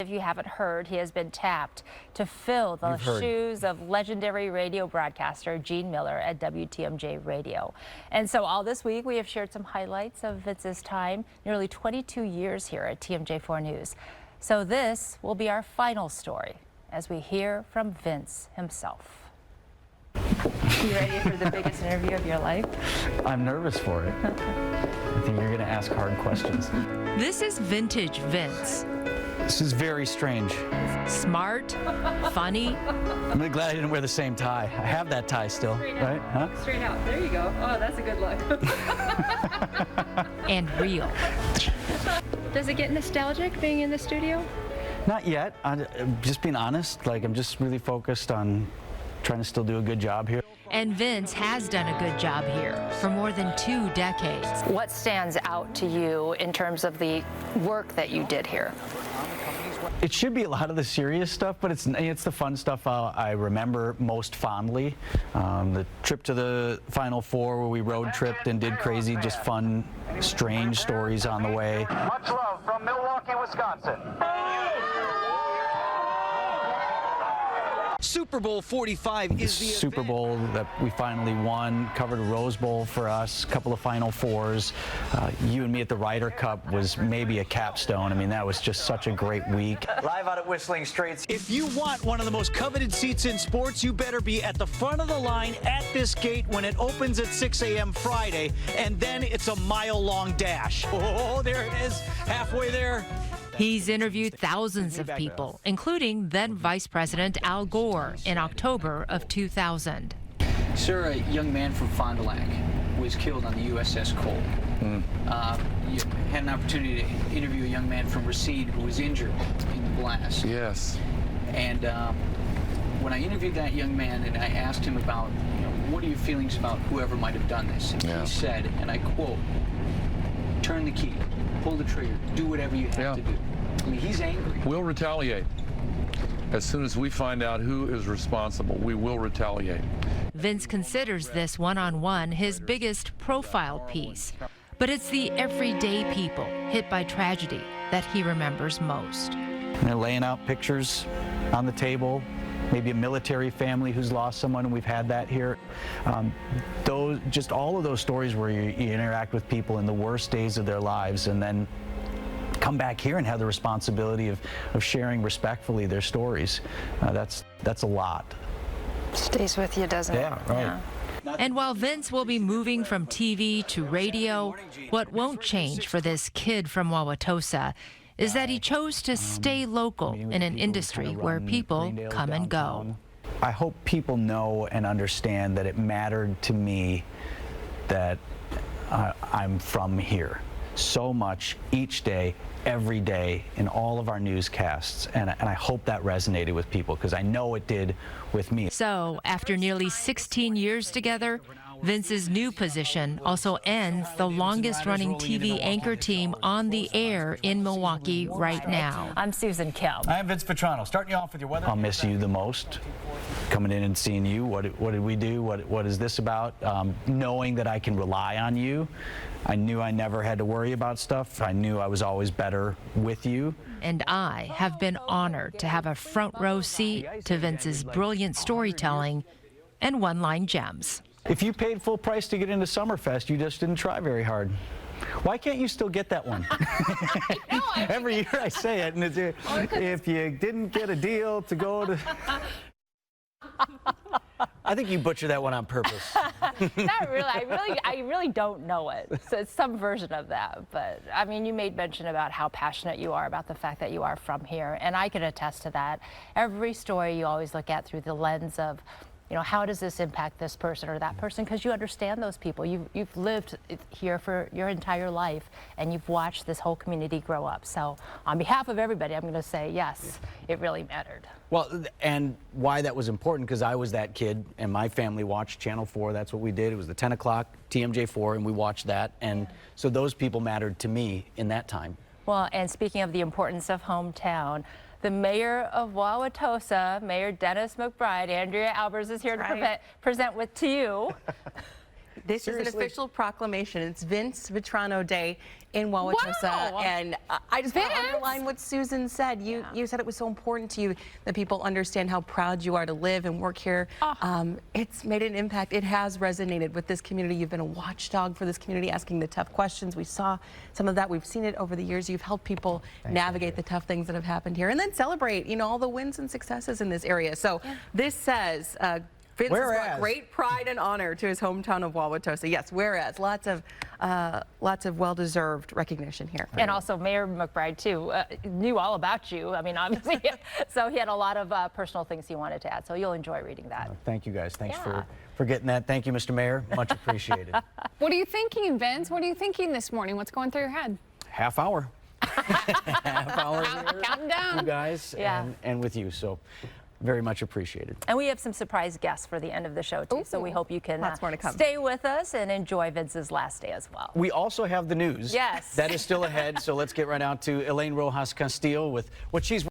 If you haven't heard, he has been tapped to fill the shoes of legendary radio broadcaster Gene Miller at WTMJ Radio. And so all this week we have shared some highlights of Vince's time, nearly 22 years here at TMJ4 News. So this will be our final story as we hear from Vince himself. You ready for the biggest interview of your life? I'm nervous for it. I think you're going to ask hard questions. This is vintage Vince. This is very strange. Smart, funny. I'm really glad I didn't wear the same tie. I have that tie still, right? Huh? Straight out. There you go. Oh, that's a good look. And real. Does it get nostalgic being in the studio? Not yet. I'm just being honest. I'm just really focused on trying to still do a good job here. And Vince has done a good job here for more than 2 decades. What stands out to you in terms of the work that you did here? It should be a lot of the serious stuff, but it's the fun stuff I remember most fondly. The trip to the Final Four where we road tripped and did crazy, just fun, strange stories on the way. Much love from Milwaukee, Wisconsin. Super Bowl 45 is the Super Bowl that we finally won, covered a Rose Bowl for us, a couple of Final Fours. You and me at the Ryder Cup was maybe a capstone. I mean, that was just such a great week. Live out at Whistling Straits. If you want one of the most coveted seats in sports, you better be at the front of the line at this gate when it opens at 6 a.m. Friday, and then it's a mile-long dash. Oh, there it is, halfway there. He's interviewed thousands of people, including then Vice President Al Gore in October of 2000. Sir, a young man from Fond du Lac was killed on the USS Cole. You had an opportunity to interview a young man from Racine who was injured in the blast. Yes. And when I interviewed that young man and I asked him about, what are your feelings about whoever might have done this? And he said, and I quote, "Turn the key, pull the trigger, do whatever you have to do." I mean, he's angry. We'll retaliate. As soon as we find out who is responsible, we will retaliate. Vince considers this one-on-one his biggest profile piece. But it's the everyday people hit by tragedy that he remembers most. And they're laying out pictures on the table, maybe a military family who's lost someone, and we've had that here. Just all of those stories where you interact with people in the worst days of their lives and then come back here and have the responsibility of sharing respectfully their stories. That's a lot. Stays with you, doesn't it? Yeah, right. Yeah. And while Vince will be moving from TV to radio, what won't change for this kid from Wauwatosa is that he chose to stay local in an industry where people come and go. I hope people know and understand that it mattered to me that I'm from here so much each day, every day, in all of our newscasts, and I hope that resonated with people because I know it did with me. So, after nearly 16 years together, Vince's new position also ends the longest-running TV anchor team on the air in Milwaukee right now. I'm Susan Kim. I'm Vince Petrano. Starting you off with your weather. I'll miss you the most. Coming in and seeing you, what did we do? What is this about? Knowing that I can rely on you. I knew I never had to worry about stuff. I knew I was always better with you. And I have been honored to have a front row seat to Vince's brilliant storytelling and one-line gems. If you paid full price to get into Summerfest, you just didn't try very hard. Why can't you still get that one? Every year I say it, and it's, if you didn't get a deal to go to... I think you butchered that one on purpose. Not really. I really don't know it. So it's some version of that. But I mean, you made mention about how passionate you are about the fact that you are from here, and I can attest to that. Every story you always look at through the lens of, how does this impact this person or that person? Because you understand those people. You've lived here for your entire life, and you've watched this whole community grow up. So on behalf of everybody, I'm going to say, yes, it really mattered. Well, and why that was important, because I was that kid, and my family watched Channel 4. That's what we did. It was the 10 o'clock TMJ4, and we watched that. And so those people mattered to me in that time. Well, and speaking of the importance of hometown, the mayor of Wauwatosa, Mayor Dennis McBride, Andrea Albers, is here to present to you This is an Seriously? official proclamation. It's Vince Vitrano Day in Wauwatosa. Wow. And I just want to Vince? underline what Susan said. You said it was so important to you that people understand how proud you are to live and work here. It's made an impact. It has resonated with this community. You've been a watchdog for this community, asking the tough questions. We saw some of that. We've seen it over the years. You've helped people navigate the tough things that have happened here and then celebrate, you know, all the wins and successes in this area. So this says Vince has brought great pride and honor to his hometown of Wauwatosa. Yes, whereas lots of well-deserved recognition here. And also Mayor McBride, too, knew all about you. I mean, obviously, so he had a lot of personal things he wanted to add. So you'll enjoy reading that. Thank you, guys. Thanks for getting that. Thank you, Mr. Mayor. Much appreciated. What are you thinking, Vince? What are you thinking this morning? What's going through your head? Half hour. Half hour here, Counting down. you guys, and with you. So very much appreciated. And we have some surprise guests for the end of the show, too. So we hope you can Lots more to come. stay with us and enjoy Vince's last day as well. We also have the news. Yes. That is still ahead. So let's get right out to Elaine Rojas Castillo with what she's